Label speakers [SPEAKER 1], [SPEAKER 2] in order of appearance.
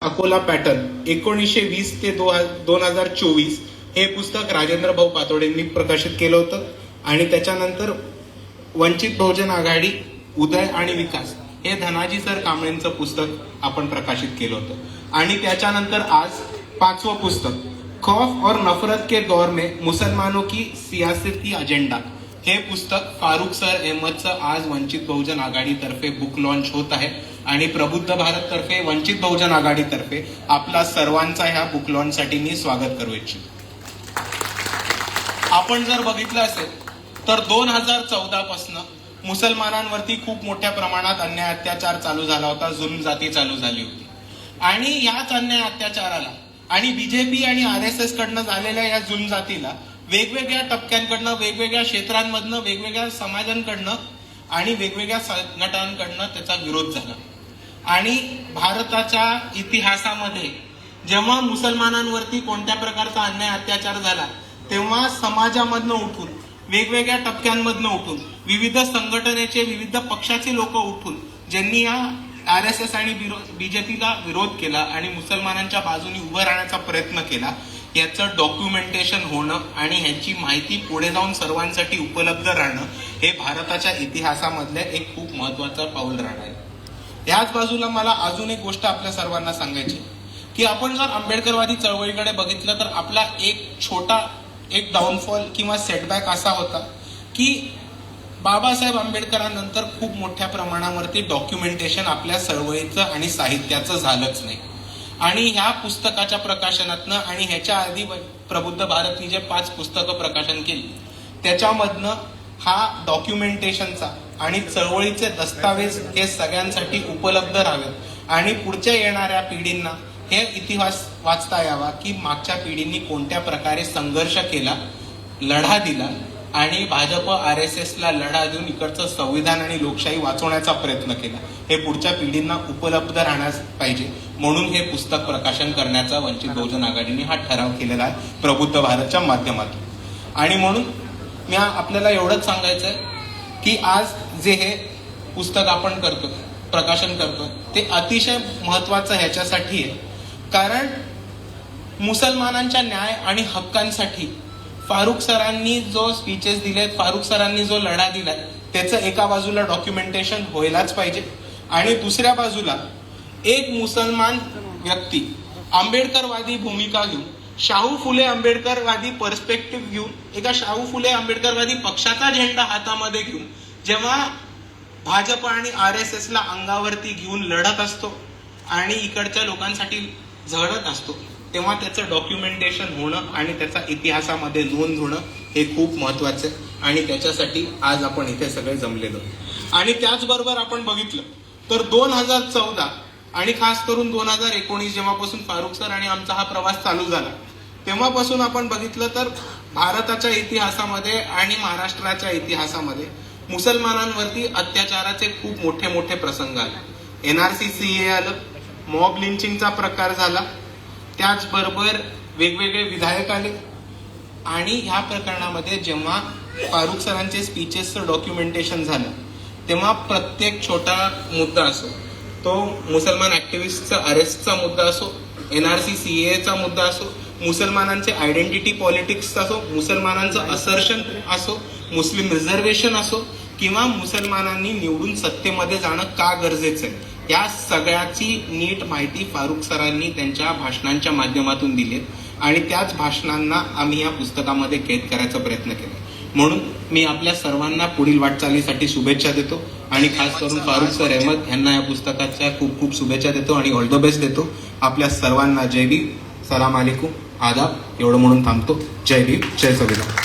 [SPEAKER 1] Akola pattern 1920 ते 2024 हे पुस्तक राजेंद्र भाऊ पातोडेंनी प्रकाशित केलं होतं. आणि त्याच्यानंतर वंचित बहुजन आघाडी उदय आणि विकास हे धनाजी सर कांबळेंचं पुस्तक आपण प्रकाशित केलं होतं. आणि त्याच्यानंतर आज 5वं पुस्तक खौफ और नफरत के दौर में मुसलमानों की सियासती अजेंडा हे पुस्तक फारुख सर अहमदचं आज वंचित बहुजन आघाडीतर्फे बुक लॉन्च होत आहे. आणि प्रबुद्ध भारत तर्फे वंचित बहुजन आघाडीतर्फे आपला सर्वांचा ह्या बुक लॉन्च साठी मी स्वागत करू इच्छितो. आपण जर बघितलं असेल तर 2014 पासून मुसलमानांवरती खूप मोठ्या प्रमाणात अन्याय अत्याचार चालू झाला होता, जुल्म जाती चालू झाली होती. आणि ह्याच अन्याय अत्याचाराला आणि बीजेपी आणि RSS कडनं झालेल्या या जुल्म जातीला वेगवेगळ्या टप्प्यांकडनं, वेगवेगळ्या क्षेत्रांमधनं, वेगवेगळ्या समाजांकडनं आणि वेगवेगळ्या संघटनांकडनं त्याचा विरोध झाला. आणि भारताच्या इतिहासामध्ये जेव्हा मुसलमानांवरती कोणत्या प्रकारचा अन्याय अत्याचार झाला तेव्हा समाजामधनं उठून, वेगवेगळ्या टप्प्यांमधनं उठून, विविध संघटनेचे, विविध पक्षाचे लोक उठून ज्यांनी या RSS आणि बीजेपीला विरोध केला आणि मुसलमानांच्या बाजूने उभं राहण्याचा प्रयत्न केला, याचं डॉक्युमेंटेशन होणं आणि ह्याची माहिती पुढे जाऊन सर्वांसाठी उपलब्ध राहणं हे भारताच्या इतिहासामधलं एक खूप महत्वाचं पाऊल राहणार आहे. याच बाजूला मला अजून एक गोष्ट आपल्या सर्वांना सांगायची की आपण जर आंबेडकरवादी चळवळीकडे बघितलं तर आपला एक डाऊनफॉल किंवा सेटबॅक असा होता की बाबासाहेब आंबेडकरांनंतर खूप मोठ्या प्रमाणावरती डॉक्युमेंटेशन आपल्या चळवळीचं आणि साहित्याचं झालंच नाही. आणि ह्या पुस्तकाच्या प्रकाशनातनं आणि ह्याच्या आधी प्रबुद्ध भारतनी जे 5 पुस्तकं प्रकाशन केली त्याच्यामधनं हा डॉक्युमेंटेशनचा आणि चळवळीचे दस्तावेज हे सगळ्यांसाठी उपलब्ध राहावेत आणि पुढच्या येणाऱ्या पिढींना हे इतिहास वाचता यावा की मागच्या पिढींनी कोणत्या प्रकारे संघर्ष केला, लढा दिला आणि भाजप RSSला लढा देऊन इकडचं संविधान आणि लोकशाही वाचवण्याचा प्रयत्न केला, हे पुढच्या पिढींना उपलब्ध राहण्यास पाहिजे. म्हणून हे पुस्तक प्रकाशन करण्याचा वंचित बहुजन आघाडीने हा ठराव केलेला आहे प्रबुद्ध भारतच्या माध्यमातून. आणि म्हणून मी आपल्याला एवढंच सांगायचंय की आज जे हे पुस्तक आपण करतो, प्रकाशन करतो, ते अतिशय महत्वाचं ह्याच्यासाठी आहे कारण मुसलमानांच्या न्याय आणि हक्कांसाठी फारुख सरांनी जो स्पीचेस दिलेत, फारुख सरांनी जो लढा दिलाय त्याचं एका बाजूला डॉक्युमेंटेशन व्हायलाच पाहिजे आणि दुसऱ्या बाजूला एक मुसलमान व्यक्ती आंबेडकरवादी भूमिका घेऊन, शाहू फुले आंबेडकरवादी पर्स्पेक्टिव्ह घेऊन, एका शाहू फुले आंबेडकरवादी पक्षाचा झेंडा हातामध्ये घेऊन जेव्हा भाजप आणि RSSला अंगावरती घेऊन लढत असतो आणि इकडच्या लोकांसाठी झगडत असतो तेव्हा त्याचं डॉक्युमेंटेशन होणं आणि त्याचा इतिहासामध्ये नोंद होणं हे खूप महत्वाचं आहे. आणि त्याच्यासाठी आज आपण इथे सगळे जमलेलो. आणि त्याचबरोबर आपण बघितलं तर 2014 आणि खास करून 2019 जेव्हापासून फारुख सर आणि आमचा हा प्रवास चालू झाला तेव्हापासून आपण बघितलं तर भारताच्या इतिहासामध्ये आणि महाराष्ट्राच्या इतिहासामध्ये मुसलमानांवरती अत्याचाराचे खूप मोठे मोठे प्रसंग आले. NRC CA आलं, मॉब लिंचिंगचा प्रकार झाला, त्याचबरोबर वेगवेगळे विधायक आले. आणि ह्या प्रकरणामध्ये जेव्हा फारुख सरांचे स्पीचेसचं डॉक्युमेंटेशन झालं तेव्हा प्रत्येक छोटा मुद्दा असो, तो मुसलमान ऍक्टिव्हिस्टचा अरेस्टचा मुद्दा असो, NRC CA मुद्दा असो, मुसलमानांचे आयडेंटिटी पॉलिटिक्स असो, मुसलमानांचं असर्शन असो, मुस्लिम रिझर्वेशन असो किंवा मुसलमानांनी निवडून सत्तेमध्ये जाणं का गरजेचं आहे, या सगळ्याची नीट माहिती फारुख सरांनी त्यांच्या भाषणांच्या माध्यमातून दिली आणि त्याच भाषणांना आम्ही या पुस्तकामध्ये कैद करायचा प्रयत्न केला. म्हणून मी आपल्या सर्वांना पुढील वाटचालीसाठी शुभेच्छा देतो आणि खास करून फारुख सर अहमद यांना या पुस्तकाच्या खूप खूप शुभेच्छा देतो आणि ऑल द बेस्ट देतो. आपल्या सर्वांना जय भीम, सलाम अलैकुम, आदाब एवढं म्हणून थांबतो. जय भीम, जय संविधान.